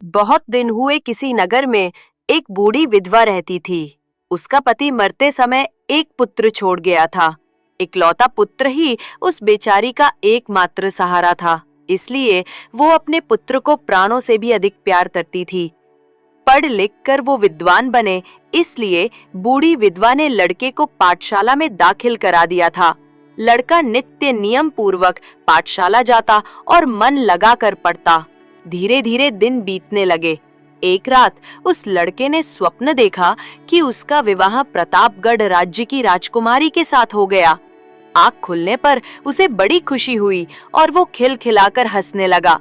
बहुत दिन हुए किसी नगर में एक बूढ़ी विधवा रहती थी। उसका पति मरते समय एक पुत्र छोड़ गया था। इकलौता पुत्र ही उस बेचारी का एकमात्र सहारा था, इसलिए वो अपने पुत्र को प्राणों से भी अधिक प्यार करती थी। पढ़ लिख कर वो विद्वान बने, इसलिए बूढ़ी विधवा ने लड़के को पाठशाला में दाखिल करा दिया था। लड़का नित्य नियम पूर्वक पाठशाला जाता और मन लगा कर पढ़ता। धीरे धीरे दिन बीतने लगे। एक रात उस लड़के ने स्वप्न देखा कि उसका विवाह प्रतापगढ़ राज्य की राजकुमारी के साथ हो गया। आँख खुलने पर उसे बड़ी खुशी हुई और वो खिलखिलाकर हंसने लगा।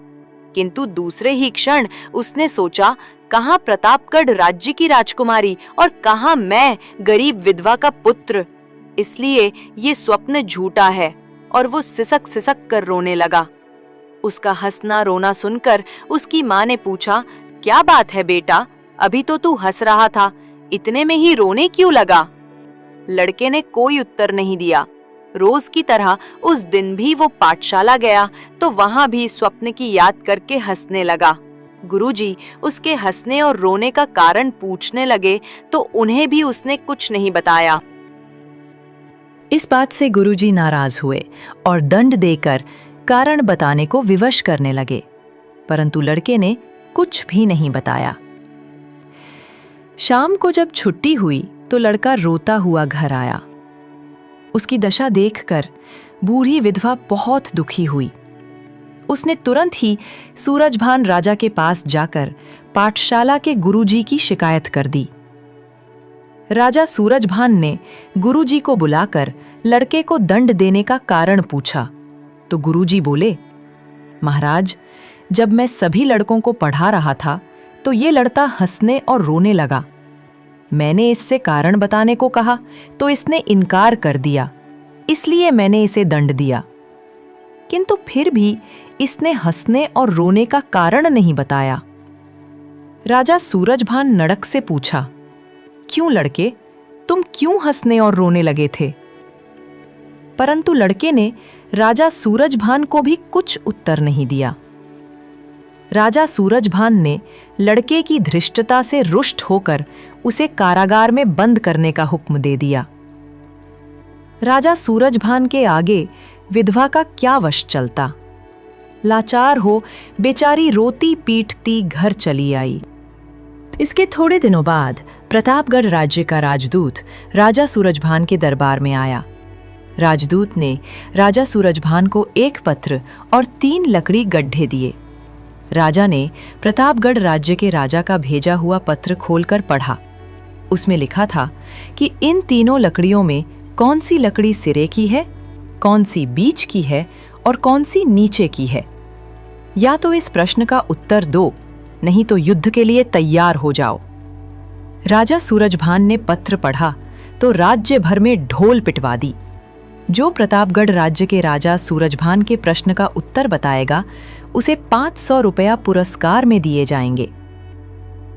किंतु दूसरे ही क्षण उसने सोचा, कहाँ प्रतापगढ़ राज्य की राजकुमारी और कहाँ मैं गरीब विधवा का पुत्र। इसलिए ये स्वप्न झूठा है और वो सिसक सिसक कर रोने लगा। उसका हंसना रोना सुनकर उसकी माँ ने पूछा, क्या बात है बेटा, अभी तो तू हंस रहा था, इतने में ही रोने क्यों लगा? लड़के ने कोई उत्तर नहीं दिया। रोज की तरह उस दिन भी वो पाठशाला गया तो वहां भी स्वप्न की याद करके हंसने लगा। गुरुजी उसके हंसने और रोने का कारण पूछने लगे तो उन्हें भी उसने कुछ नहीं बताया। इस बात से गुरुजी नाराज हुए और दंड देकर कारण बताने को विवश करने लगे, परंतु लड़के ने कुछ भी नहीं बताया। शाम को जब छुट्टी हुई तो लड़का रोता हुआ घर आया। उसकी दशा देखकर बूढ़ी विधवा बहुत दुखी हुई। उसने तुरंत ही सूरजभान राजा के पास जाकर पाठशाला के गुरुजी की शिकायत कर दी। राजा सूरजभान ने गुरुजी को बुलाकर लड़के को दंड देने का कारण पूछा तो गुरुजी बोले, महाराज, जब मैं सभी लड़कों को पढ़ा रहा था तो ये लड़का हंसने और रोने लगा। मैंने इससे कारण बताने को कहा तो इसने इनकार कर दिया, इसलिए मैंने इसे दंड दिया। किंतु फिर भी इसने हंसने और रोने का कारण नहीं बताया। राजा सूरजभान नड़क से पूछा, क्यों लड़के, तुम क्यों हंसने और रोने लगे थे? परंतु लड़के ने राजा सूरजभान को भी कुछ उत्तर नहीं दिया। राजा सूरजभान ने लड़के की धृष्टता से रुष्ट होकर उसे कारागार में बंद करने का हुक्म दे दिया। राजा सूरजभान के आगे विधवा का क्या वश चलता। लाचार हो बेचारी रोती पीटती घर चली आई। इसके थोड़े दिनों बाद प्रतापगढ़ राज्य का राजदूत राजा सूरजभान के दरबार में आया। राजदूत ने राजा सूरजभान को एक पत्र और 3 लकड़ी गड्ढे दिए। राजा ने प्रतापगढ़ राज्य के राजा का भेजा हुआ पत्र खोलकर पढ़ा। उसमें लिखा था कि इन तीनों लकड़ियों में कौन सी लकड़ी सिरे की है, कौन सी बीच की है और कौन सी नीचे की है। या तो इस प्रश्न का उत्तर दो, नहीं तो युद्ध के लिए तैयार हो जाओ। राजा सूरजभान ने पत्र पढ़ा तो राज्य भर में ढोल पिटवा दी। जो प्रतापगढ़ राज्य के राजा सूरजभान के प्रश्न का उत्तर बताएगा उसे 500 रुपया पुरस्कार में दिए जाएंगे।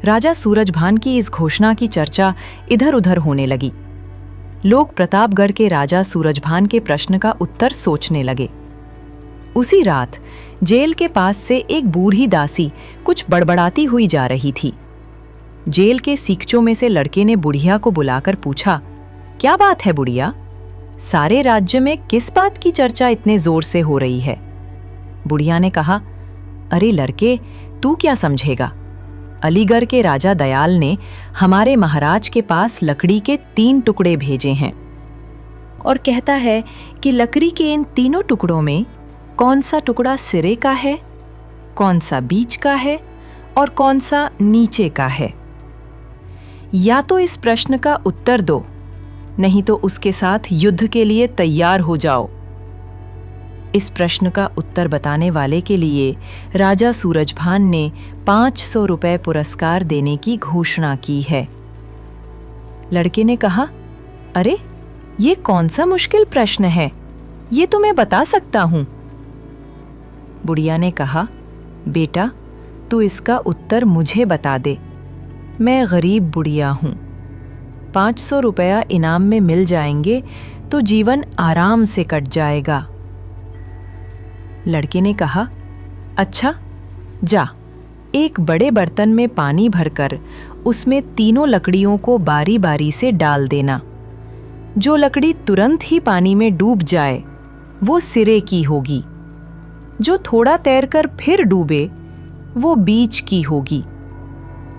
राजा सूरजभान की इस घोषणा की चर्चा इधर उधर होने लगी। लोग प्रतापगढ़ के राजा सूरजभान के प्रश्न का उत्तर सोचने लगे। उसी रात जेल के पास से एक बूढ़ी दासी कुछ बड़बड़ाती हुई जा रही थी। जेल के सीकचों में से लड़के ने बुढ़िया को बुलाकर पूछा, क्या बात है बुढ़िया, सारे राज्य में किस बात की चर्चा इतने जोर से हो रही है? बुढ़िया ने कहा, अरे लड़के, तू क्या समझेगा? अलीगढ़ के राजा दयाल ने हमारे महाराज के पास लकड़ी के 3 टुकड़े भेजे हैं और कहता है कि लकड़ी के इन तीनों टुकड़ों में कौन सा टुकड़ा सिरे का है, कौन सा बीच का है और कौन सा नीचे का है। या तो इस प्रश्न का उत्तर दो, नहीं तो उसके साथ युद्ध के लिए तैयार हो जाओ। इस प्रश्न का उत्तर बताने वाले के लिए राजा सूरजभान ने 500 रुपए पुरस्कार देने की घोषणा की है। लड़के ने कहा, अरे ये कौन सा मुश्किल प्रश्न है, ये तो मैं बता सकता हूं। बुढ़िया ने कहा, बेटा तू इसका उत्तर मुझे बता दे, मैं गरीब बुढ़िया हूं। 500 रुपया इनाम में मिल जाएंगे तो जीवन आराम से कट जाएगा। लड़के ने कहा, अच्छा जा, एक बड़े बर्तन में पानी भरकर उसमें तीनों लकड़ियों को बारी बारी से डाल देना। जो लकड़ी तुरंत ही पानी में डूब जाए वो सिरे की होगी, जो थोड़ा तैरकर फिर डूबे वो बीच की होगी।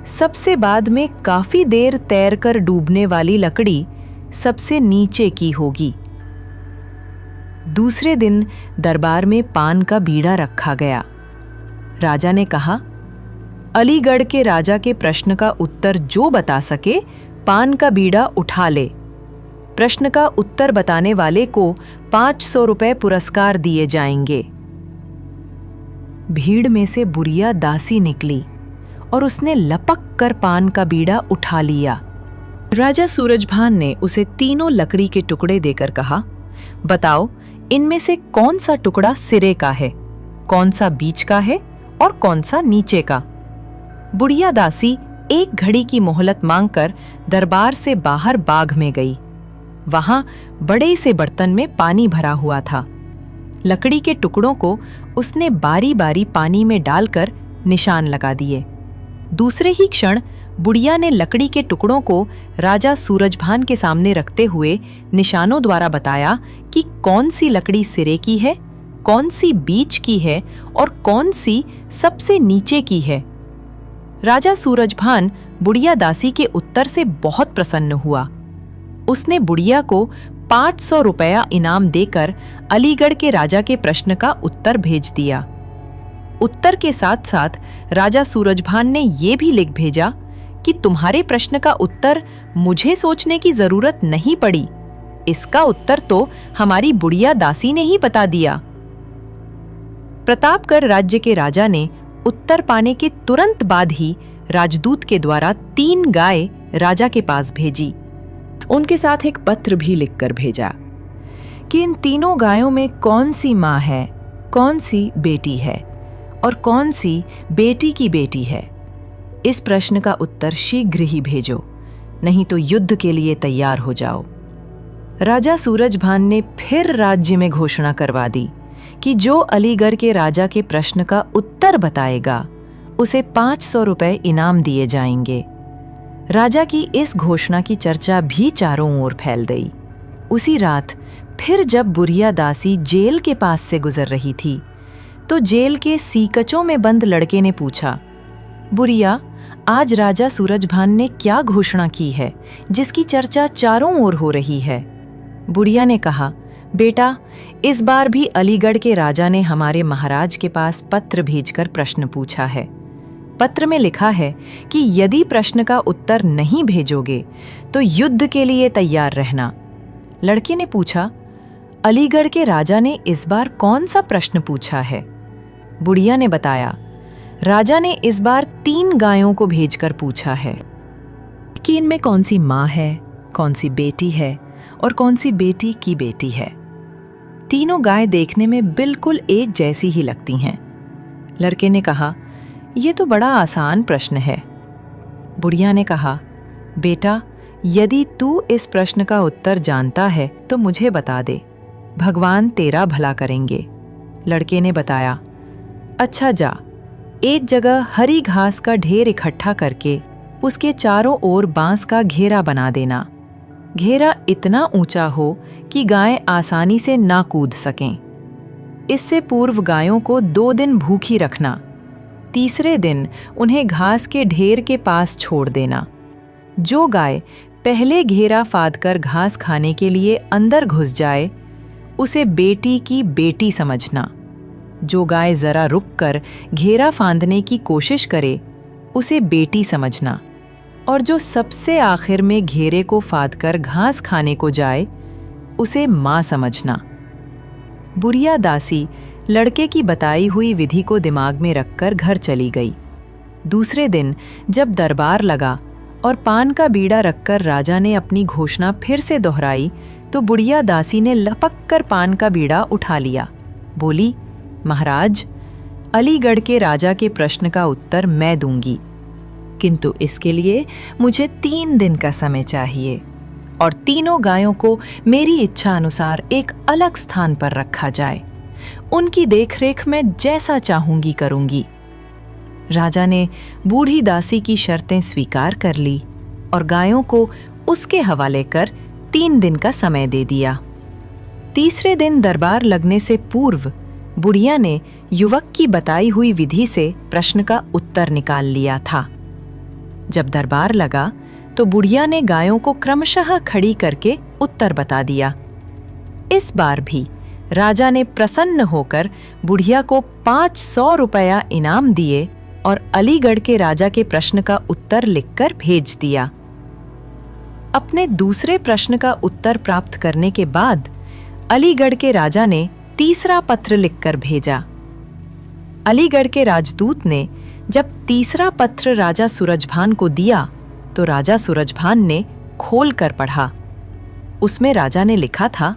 सबसे बाद में काफी देर तैरकर डूबने वाली लकड़ी सबसे नीचे की होगी। दूसरे दिन दरबार में पान का बीड़ा रखा गया। राजा ने कहा, अलीगढ़ के राजा के प्रश्न का उत्तर जो बता सके पान का बीड़ा उठा ले। प्रश्न का उत्तर बताने वाले को 500 रुपए पुरस्कार दिए जाएंगे। भीड़ में से बुढ़िया दासी निकली और उसने लपक कर पान का बीड़ा उठा लिया। राजा सूरजभान ने उसे तीनों लकड़ी के टुकड़े देकर कहा, बताओ इनमें से कौन सा टुकड़ा सिरे का है, कौन सा बीच का है और कौन सा नीचे का। बुढ़िया दासी एक घड़ी की मोहलत मांगकर दरबार से बाहर बाग में गई। वहां बड़े से बर्तन में पानी भरा हुआ था। लकड़ी के टुकड़ों को उसने बारी बारी पानी में डालकर निशान लगा दिए। दूसरे ही क्षण बुढ़िया ने लकड़ी के टुकड़ों को राजा सूरजभान के सामने रखते हुए निशानों द्वारा बताया कि कौन सी लकड़ी सिरे की है, कौन सी बीच की है और कौन सी सबसे नीचे की है। राजा सूरजभान बुढ़िया दासी के उत्तर से बहुत प्रसन्न हुआ। उसने बुढ़िया को 500 रुपया इनाम देकर अलीगढ़ के राजा के प्रश्न का उत्तर भेज दिया। उत्तर के साथ साथ राजा सूरजभान ने यह भी लिख भेजा कि तुम्हारे प्रश्न का उत्तर मुझे सोचने की जरूरत नहीं पड़ी, इसका उत्तर तो हमारी बुढ़िया दासी ने ही बता दिया। प्रतापगढ़ राज्य के राजा ने उत्तर पाने के तुरंत बाद ही राजदूत के द्वारा 3 गाय राजा के पास भेजी। उनके साथ एक पत्र भी लिखकर भेजा कि इन तीनों गायों में कौन सी माँ है, कौन सी बेटी है और कौन सी बेटी की बेटी है। इस प्रश्न का उत्तर शीघ्र ही भेजो, नहीं तो युद्ध के लिए तैयार हो जाओ। राजा सूरजभान ने फिर राज्य में घोषणा करवा दी कि जो अलीगढ़ के राजा के प्रश्न का उत्तर बताएगा उसे 500 रुपए इनाम दिए जाएंगे। राजा की इस घोषणा की चर्चा भी चारों ओर फैल गई। उसी रात फिर जब बुढ़िया दासी जेल के पास से गुजर रही थी तो जेल के सीकचों में बंद लड़के ने पूछा, बुढ़िया, आज राजा सूरजभान ने क्या घोषणा की है जिसकी चर्चा चारों ओर हो रही है। बुढ़िया ने कहा, बेटा, इस बार भी अलीगढ़ के राजा ने हमारे महाराज के पास पत्र भेजकर प्रश्न पूछा है। पत्र में लिखा है कि यदि प्रश्न का उत्तर नहीं भेजोगे तो युद्ध के लिए तैयार रहना। लड़के ने पूछा, अलीगढ़ के राजा ने इस बार कौन सा प्रश्न पूछा है। बुढ़िया ने बताया, राजा ने इस बार 3 गायों को भेजकर पूछा है कि इनमें कौन सी माँ है, कौन सी बेटी है और कौन सी बेटी की बेटी है। तीनों गाय देखने में बिल्कुल एक जैसी ही लगती हैं। लड़के ने कहा, यह तो बड़ा आसान प्रश्न है। बुढ़िया ने कहा, बेटा, यदि तू इस प्रश्न का उत्तर जानता है तो मुझे बता दे, भगवान तेरा भला करेंगे। लड़के ने बताया, अच्छा जा, एक जगह हरी घास का ढेर इकट्ठा करके उसके चारों ओर बांस का घेरा बना देना। घेरा इतना ऊंचा हो कि गायें आसानी से ना कूद सकें। इससे पूर्व गायों को 2 दिन भूखी रखना। तीसरे दिन उन्हें घास के ढेर के पास छोड़ देना। जो गाय पहले घेरा फादकर घास खाने के लिए अंदर घुस जाए उसे बेटी की बेटी समझना। जो गाय जरा रुककर घेरा फांदने की कोशिश करे उसे बेटी समझना और जो सबसे आखिर में घेरे को फादकर घास खाने को जाए उसे मां समझना। बुढ़िया दासी लड़के की बताई हुई विधि को दिमाग में रखकर घर चली गई। दूसरे दिन जब दरबार लगा और पान का बीड़ा रखकर राजा ने अपनी घोषणा फिर से दोहराई तो बुढ़िया दासी ने लपक कर पान का बीड़ा उठा लिया। बोली, महाराज, अलीगढ़ के राजा के प्रश्न का उत्तर मैं दूंगी, किंतु इसके लिए मुझे 3 दिन का समय चाहिए और तीनों गायों को मेरी इच्छा अनुसार एक अलग स्थान पर रखा जाए। उनकी देखरेख मैं जैसा चाहूंगी करूंगी। राजा ने बूढ़ी दासी की शर्तें स्वीकार कर ली और गायों को उसके हवाले कर 3 दिन का समय दे दिया। तीसरे दिन दरबार लगने से पूर्व बुढ़िया ने युवक की बताई हुई विधि से प्रश्न का उत्तर निकाल लिया था। जब दरबार लगा तो बुढ़िया ने गायों को क्रमशः खड़ी करके उत्तर बता दिया। इस बार भी राजा ने प्रसन्न होकर बुढ़िया को 500 रुपया इनाम दिए और अलीगढ़ के राजा के प्रश्न का उत्तर लिखकर भेज दिया। अपने दूसरे प्रश्न का उत्तर प्राप्त करने के बाद अलीगढ़ के राजा ने तीसरा पत्र लिखकर भेजा। अलीगढ़ के राजदूत ने जब तीसरा पत्र राजा सूरजभान को दिया तो राजा सूरजभान ने खोल कर पढ़ा। उसमें राजा ने लिखा था,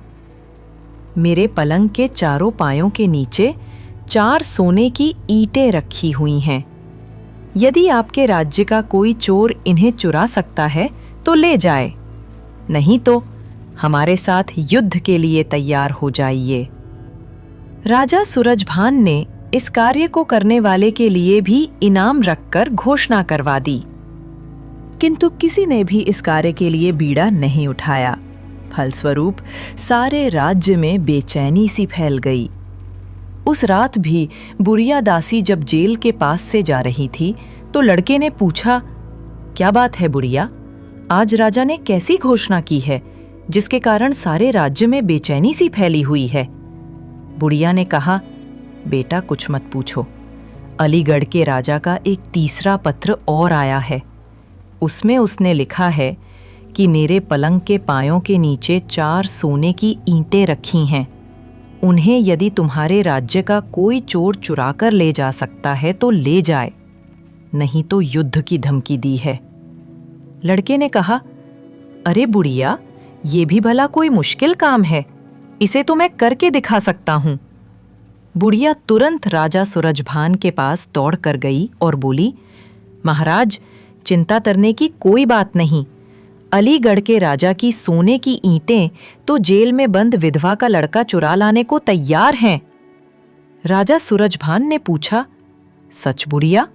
मेरे पलंग के चारों पायों के नीचे 4 सोने की ईंटें रखी हुई हैं। यदि आपके राज्य का कोई चोर इन्हें चुरा सकता है तो ले जाए, नहीं तो हमारे साथ युद्ध के लिए तैयार हो जाइए। राजा सूरजभान ने इस कार्य को करने वाले के लिए भी इनाम रखकर घोषणा करवा दी, किंतु किसी ने भी इस कार्य के लिए बीड़ा नहीं उठाया। फलस्वरूप सारे राज्य में बेचैनी सी फैल गई। उस रात भी बुढ़िया दासी जब जेल के पास से जा रही थी तो लड़के ने पूछा, क्या बात है बुढ़िया, आज राजा ने कैसी घोषणा की है जिसके कारण सारे राज्य में बेचैनी सी फैली हुई है? बुढ़िया ने कहा, बेटा कुछ मत पूछो, अलीगढ़ के राजा का एक तीसरा पत्र और आया है। उसमें उसने लिखा है कि मेरे पलंग के पायों के नीचे 4 सोने की ईंटें रखी हैं। उन्हें यदि तुम्हारे राज्य का कोई चोर चुरा कर ले जा सकता है तो ले जाए, नहीं तो युद्ध की धमकी दी है। लड़के ने कहा, अरे बुढ़िया, ये भी भला कोई मुश्किल काम है, इसे तो मैं करके दिखा सकता हूं। बुढ़िया तुरंत राजा सूरजभान के पास दौड़ कर गई और बोली, महाराज, चिंता करने की कोई बात नहीं। अलीगढ़ के राजा की सोने की ईंटें तो जेल में बंद विधवा का लड़का चुरा लाने को तैयार हैं। राजा सूरजभान ने पूछा, सच? बुढ़िया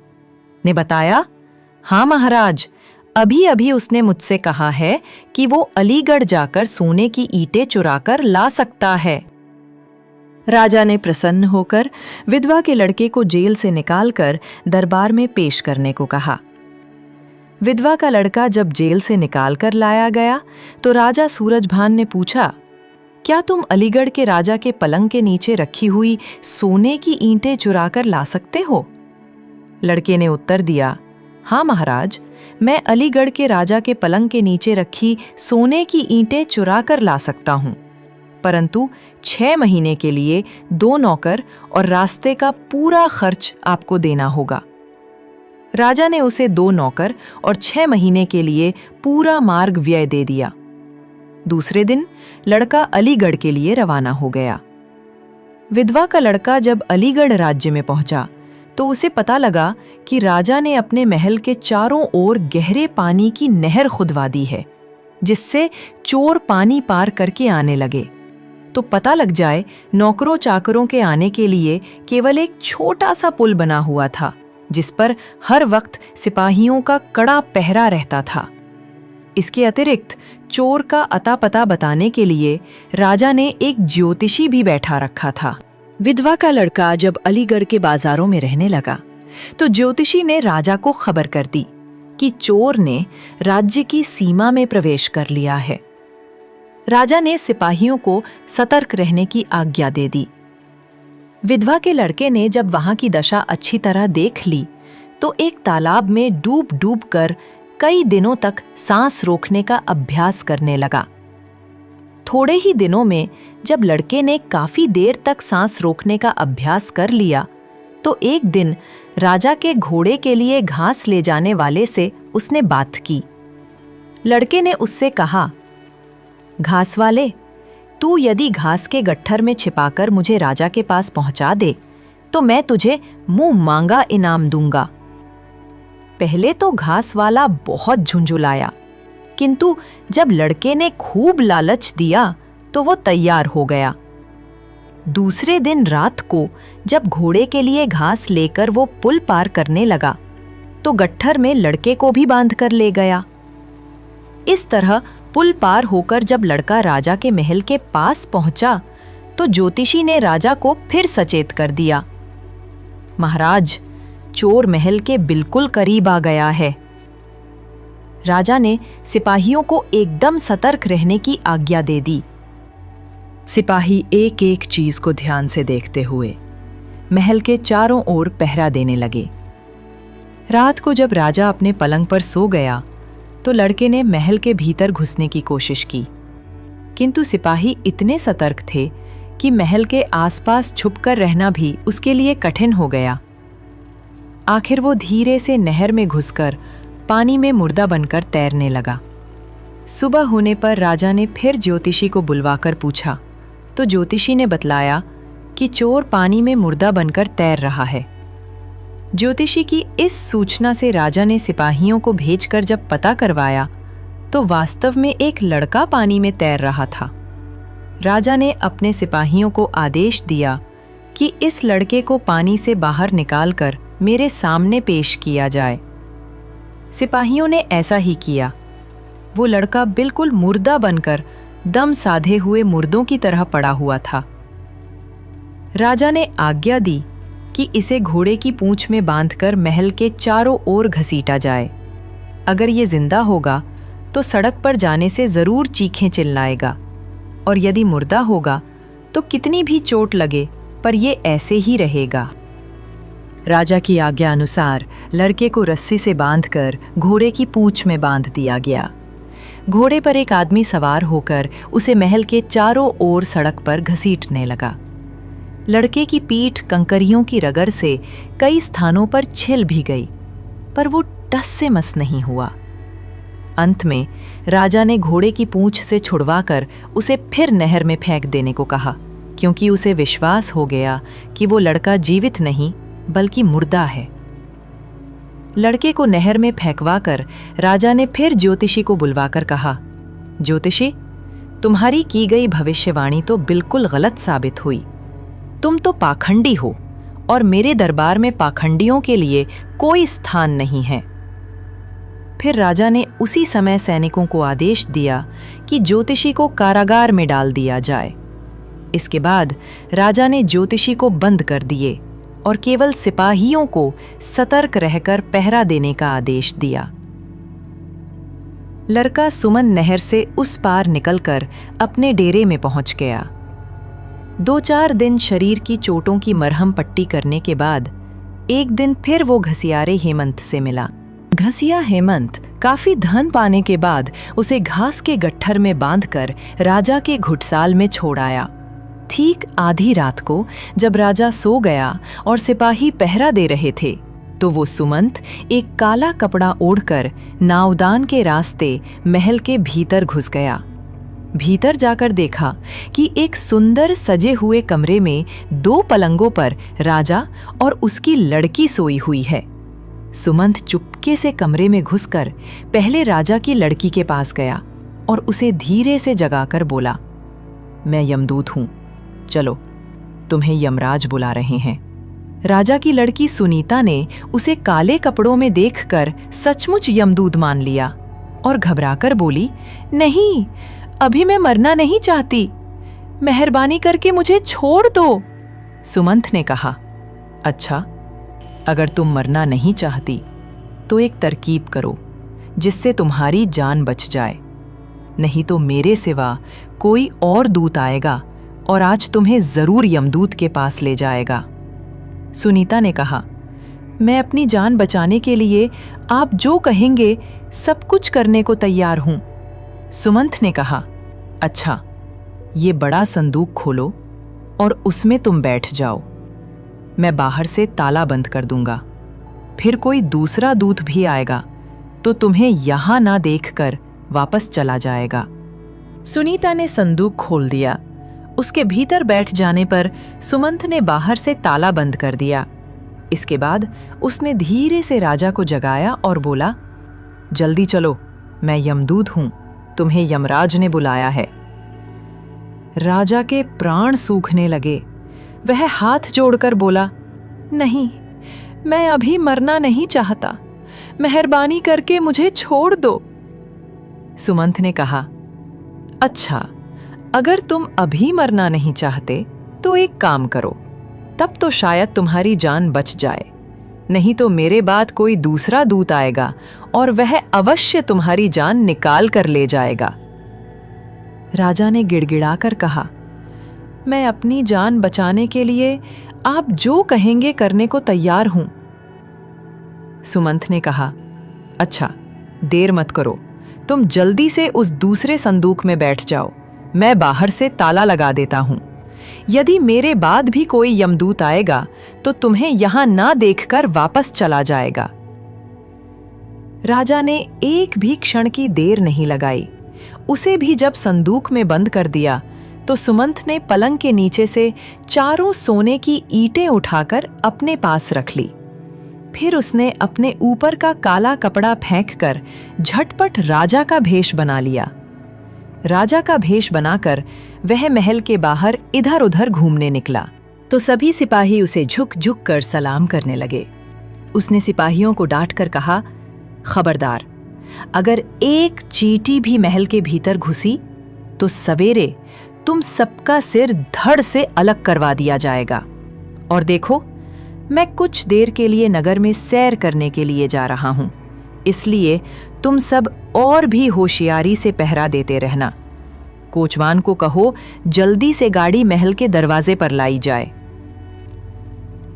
ने बताया, हाँ महाराज, अभी अभी उसने मुझसे कहा है कि वो अलीगढ़ जाकर सोने की ईंटें चुराकर ला सकता है। राजा ने प्रसन्न होकर विधवा के लड़के को जेल से निकालकर दरबार में पेश करने को कहा। विधवा का लड़का जब जेल से निकालकर लाया गया तो राजा सूरजभान ने पूछा, क्या तुम अलीगढ़ के राजा के पलंग के नीचे रखी हुई सोने की ईंटें चुराकर ला सकते हो? लड़के ने उत्तर दिया, हाँ महाराज, मैं अलीगढ़ के राजा के पलंग के नीचे रखी सोने की ईंटें चुराकर ला सकता हूं, परंतु 6 महीने के लिए 2 नौकर और रास्ते का पूरा खर्च आपको देना होगा। राजा ने उसे 2 नौकर और 6 महीने के लिए पूरा मार्ग व्यय दे दिया। दूसरे दिन लड़का अलीगढ़ के लिए रवाना हो गया। विधवा का लड़का जब अलीगढ़ राज्य में पहुंचा तो उसे पता लगा कि राजा ने अपने महल के चारों ओर गहरे पानी की नहर खुदवा दी है, जिससे चोर पानी पार करके आने लगे। तो पता लग जाए, नौकरों चाकरों के आने के लिए केवल एक छोटा सा पुल बना हुआ था, जिस पर हर वक्त सिपाहियों का कड़ा पहरा रहता था। इसके अतिरिक्त चोर का अता पता बताने के लिए राजा ने एक ज्योतिषी भी बैठा रखा था। विधवा का लड़का जब अलीगढ़ के बाजारों में रहने लगा तो ज्योतिषी ने राजा को खबर कर दी कि चोर ने राज्य की सीमा में प्रवेश कर लिया है। राजा ने सिपाहियों को सतर्क रहने की आज्ञा दे दी। विधवा के लड़के ने जब वहां की दशा अच्छी तरह देख ली तो एक तालाब में डूब डूब कर कई दिनों तक सांस रोकने का अभ्यास करने लगा। थोड़े ही दिनों में जब लड़के ने काफी देर तक सांस रोकने का अभ्यास कर लिया तो एक दिन राजा के घोड़े के लिए घास ले जाने वाले से उसने बात की। लड़के ने उससे कहा, घास वाले, तू यदि घास के गट्ठर में छिपाकर मुझे राजा के पास पहुंचा दे तो मैं तुझे मुंह मांगा इनाम दूंगा। पहले तो घास वाला बहुत झुंझुलाया, किंतु जब लड़के ने खूब लालच दिया तो वो तैयार हो गया। दूसरे दिन रात को जब घोड़े के लिए घास लेकर वो पुल पार करने लगा तो गट्ठर में लड़के को भी बांध कर ले गया। इस तरह पुल पार होकर जब लड़का राजा के महल के पास पहुंचा तो ज्योतिषी ने राजा को फिर सचेत कर दिया, महाराज, चोर महल के बिल्कुल करीब आ गया है। राजा ने सिपाहियों को एकदम सतर्क रहने की आज्ञा दे दी। सिपाही एक एक चीज को ध्यान से देखते हुए महल के चारों ओर पहरा देने लगे। रात को जब राजा अपने पलंग पर सो गया तो लड़के ने महल के भीतर घुसने की कोशिश की, किंतु सिपाही इतने सतर्क थे कि महल के आसपास छुपकर रहना भी उसके लिए कठिन हो गया। आखिर वो धीरे से नहर में घुसकर पानी में मुर्दा बनकर तैरने लगा। सुबह होने पर राजा ने फिर ज्योतिषी को बुलवाकर पूछा तो ज्योतिषी ने बतलाया कि चोर पानी में मुर्दा बनकर तैर रहा है। ज्योतिषी की इस सूचना से राजा ने सिपाहियों को भेजकर जब पता करवाया तो वास्तव में एक लड़का पानी में तैर रहा था। राजा ने अपने सिपाहियों को आदेश दिया कि इस लड़के को पानी से बाहर निकालकर मेरे सामने पेश किया जाए। सिपाहियों ने ऐसा ही किया। वो लड़का बिल्कुल मुर्दा बनकर दम साधे हुए मुर्दों की तरह पड़ा हुआ था। राजा ने आज्ञा दी कि इसे घोड़े की पूंछ में बांधकर महल के चारों ओर घसीटा जाए। अगर ये जिंदा होगा तो सड़क पर जाने से जरूर चीखें चिल्लाएगा, और यदि मुर्दा होगा तो कितनी भी चोट लगे पर ये ऐसे ही रहेगा। राजा की आज्ञा अनुसार लड़के को रस्सी से बांधकर घोड़े की पूंछ में बांध दिया गया। घोड़े पर एक आदमी सवार होकर उसे महल के चारों ओर सड़क पर घसीटने लगा। लड़के की पीठ कंकरियों की रगड़ से कई स्थानों पर छिल भी गई, पर वो टस से मस नहीं हुआ। अंत में राजा ने घोड़े की पूंछ से छुड़वाकर उसे फिर नहर में फेंक देने को कहा, क्योंकि उसे विश्वास हो गया कि वो लड़का जीवित नहीं बल्कि मुर्दा है। लड़के को नहर में फेंकवाकर राजा ने फिर ज्योतिषी को बुलवाकर कहा, ज्योतिषी, तुम्हारी की गई भविष्यवाणी तो बिल्कुल गलत साबित हुई। तुम तो पाखंडी हो और मेरे दरबार में पाखंडियों के लिए कोई स्थान नहीं है। फिर राजा ने उसी समय सैनिकों को आदेश दिया कि ज्योतिषी को कारागार में डाल दिया जाए। इसके बाद राजा ने ज्योतिषी को बंद कर दिए और केवल सिपाहियों को सतर्क रहकर पहरा देने का आदेश दिया। लड़का सुमन नहर से उस पार निकलकर अपने डेरे में पहुंच गया। 2-4 दिन शरीर की चोटों की मरहम पट्टी करने के बाद एक दिन फिर वो घसियारे हेमंत से मिला। घसिया हेमंत काफी धन पाने के बाद उसे घास के गट्ठर में बांधकर राजा के घुटसाल में छोड़ आया। ठीक आधी रात को जब राजा सो गया और सिपाही पहरा दे रहे थे तो वो सुमंत एक काला कपड़ा ओढ़कर नावदान के रास्ते महल के भीतर घुस गया। भीतर जाकर देखा कि एक सुंदर सजे हुए कमरे में 2 पलंगों पर राजा और उसकी लड़की सोई हुई है। सुमंत चुपके से कमरे में घुसकर पहले राजा की लड़की के पास गया और उसे धीरे से जगाकर बोला, मैं यमदूत हूं, चलो, तुम्हें यमराज बुला रहे हैं। राजा की लड़की सुनीता ने उसे काले कपड़ों में देखकर सचमुच यमदूत मान लिया और घबराकर बोली, नहीं, अभी मैं मरना नहीं चाहती, मेहरबानी करके मुझे छोड़ दो। सुमंत ने कहा, अच्छा, अगर तुम मरना नहीं चाहती तो एक तरकीब करो जिससे तुम्हारी जान बच जाए, नहीं तो मेरे सिवा कोई और दूत आएगा और आज तुम्हें जरूर यमदूत के पास ले जाएगा। सुनीता ने कहा, मैं अपनी जान बचाने के लिए आप जो कहेंगे सब कुछ करने को तैयार हूं। सुमंत ने कहा, अच्छा, ये बड़ा संदूक खोलो और उसमें तुम बैठ जाओ। मैं बाहर से ताला बंद कर दूंगा। फिर कोई दूसरा दूत भी आएगा तो तुम्हें यहां ना देखकर वापस चला जाएगा। सुनीता ने संदूक खोल दिया। उसके भीतर बैठ जाने पर सुमंत ने बाहर से ताला बंद कर दिया। इसके बाद उसने धीरे से राजा को जगाया और बोला, जल्दी चलो, मैं यमदूत हूं, तुम्हें यमराज ने बुलाया है। राजा के प्राण सूखने लगे वह हाथ जोड़कर बोला, नहीं, मैं अभी मरना नहीं चाहता, मेहरबानी करके मुझे छोड़ दो। सुमंत ने कहा, अच्छा, अगर तुम अभी मरना नहीं चाहते तो एक काम करो, तब तो शायद तुम्हारी जान बच जाए, नहीं तो मेरे बाद कोई दूसरा दूत आएगा और वह अवश्य तुम्हारी जान निकाल कर ले जाएगा। राजा ने गिड़गिड़ाकर कहा, मैं अपनी जान बचाने के लिए आप जो कहेंगे करने को तैयार हूं। सुमंत ने कहा, अच्छा, देर मत करो, तुम जल्दी से उस दूसरे संदूक में बैठ जाओ, मैं बाहर से ताला लगा देता हूं। यदि मेरे बाद भी कोई यमदूत आएगा तो तुम्हें यहां ना देखकर वापस चला जाएगा। राजा ने एक भी क्षण की देर नहीं लगाई। उसे भी जब संदूक में बंद कर दिया तो सुमंत ने पलंग के नीचे से 4 सोने की ईंटें उठाकर अपने पास रख ली। फिर उसने अपने ऊपर का काला कपड़ा फेंककर झटपट राजा का भेष बना लिया। राजा का भेष बनाकर वह महल के बाहर इधर उधर घूमने निकला तो सभी सिपाही उसे झुक झुक कर सलाम करने लगे। उसने सिपाहियों को डांट कर कहा, खबरदार, अगर एक चींटी भी महल के भीतर घुसी तो सवेरे तुम सबका सिर धड़ से अलग करवा दिया जाएगा। और देखो, मैं कुछ देर के लिए नगर में सैर करने के लिए जा रहा हूं, इसलिए तुम सब और भी होशियारी से पहरा देते रहना। कोचवान को कहो जल्दी से गाड़ी महल के दरवाजे पर लाई जाए।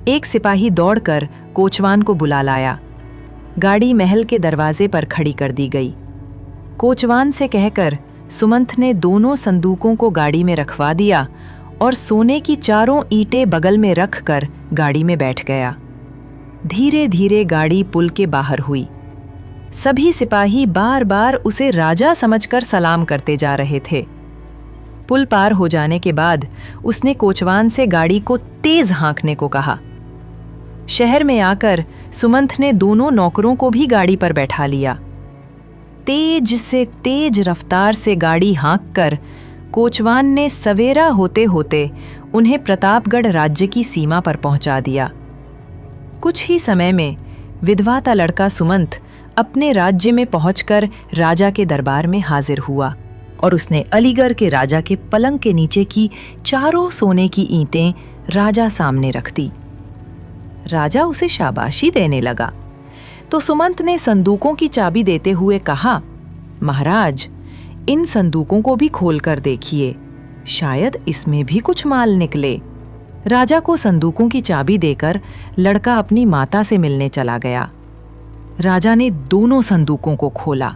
एक सिपाही दौड़कर कोचवान को बुला लाया। गाड़ी महल के दरवाजे पर खड़ी कर दी गई। कोचवान से कहकर सुमंत ने दोनों संदूकों को गाड़ी में रखवा दिया और सोने की 4 ईंटें बगल में रखकर गाड़ी में बैठ गया। धीरे धीरे गाड़ी पुल के बाहर हुई। सभी सिपाही बार बार उसे राजा समझकर सलाम करते जा रहे थे। पुल पार हो जाने के बाद उसने कोचवान से गाड़ी को तेज हाँकने को कहा। शहर में आकर सुमंत ने दोनों नौकरों को भी गाड़ी पर बैठा लिया। तेज से तेज रफ्तार से गाड़ी हाँककर कोचवान ने सवेरा होते होते उन्हें प्रतापगढ़ राज्य की सीमा पर पहुंचा दिया। कुछ ही समय में विधवा का लड़का सुमंत अपने राज्य में पहुंचकर राजा के दरबार में हाजिर हुआ और उसने अलीगढ़ के राजा के पलंग के नीचे की 4 सोने की ईंटें राजा सामने रख दी। राजा उसे शाबाशी देने लगा तो सुमंत ने संदूकों की चाबी देते हुए कहा, महाराज, इन संदूकों को भी खोलकर देखिए, शायद इसमें भी कुछ माल निकले। राजा को संदूकों की चाबी देकर लड़का अपनी माता से मिलने चला गया। राजा ने दोनों संदूकों को खोला।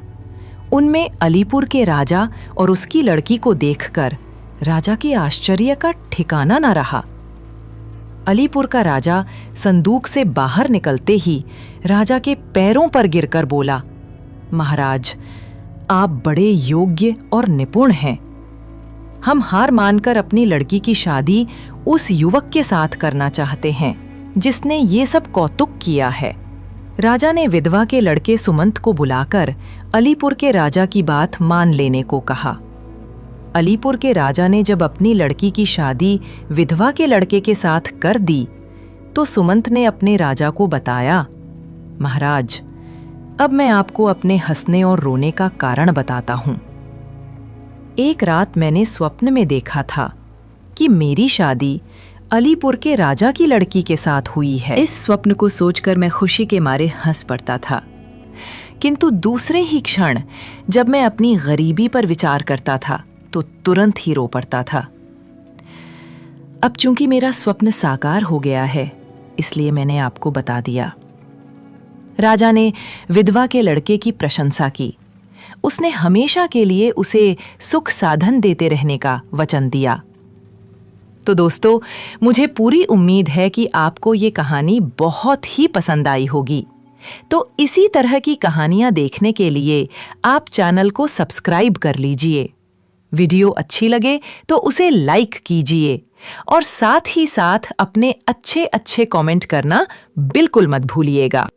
उनमें अलीपुर के राजा और उसकी लड़की को देखकर राजा के आश्चर्य का ठिकाना न रहा। अलीपुर का राजा संदूक से बाहर निकलते ही राजा के पैरों पर गिरकर बोला, महाराज, आप बड़े योग्य और निपुण हैं। हम हार मानकर अपनी लड़की की शादी उस युवक के साथ करना चाहते हैं जिसने ये सब कौतुक किया है। राजा ने विधवा के लड़के सुमंत को बुलाकर अलीपुर के राजा की बात मान लेने को कहा। अलीपुर के राजा ने जब अपनी लड़की की शादी विधवा के लड़के के साथ कर दी तो सुमंत ने अपने राजा को बताया, महाराज, अब मैं आपको अपने हंसने और रोने का कारण बताता हूं। एक रात मैंने स्वप्न में देखा था कि मेरी शादी अलीपुर के राजा की लड़की के साथ हुई है। इस स्वप्न को सोचकर मैं खुशी के मारे हंस पड़ता था, किंतु दूसरे ही क्षण जब मैं अपनी गरीबी पर विचार करता था तो तुरंत ही रो पड़ता था। अब चूंकि मेरा स्वप्न साकार हो गया है, इसलिए मैंने आपको बता दिया। राजा ने विधवा के लड़के की प्रशंसा की। उसने हमेशा के लिए उसे सुख साधन देते रहने का वचन दिया। तो दोस्तों, मुझे पूरी उम्मीद है कि आपको ये कहानी बहुत ही पसंद आई होगी। तो इसी तरह की कहानियां देखने के लिए आप चैनल को सब्सक्राइब कर लीजिए। वीडियो अच्छी लगे तो उसे लाइक कीजिए और साथ ही साथ अपने अच्छे अच्छे कमेंट करना बिल्कुल मत भूलिएगा।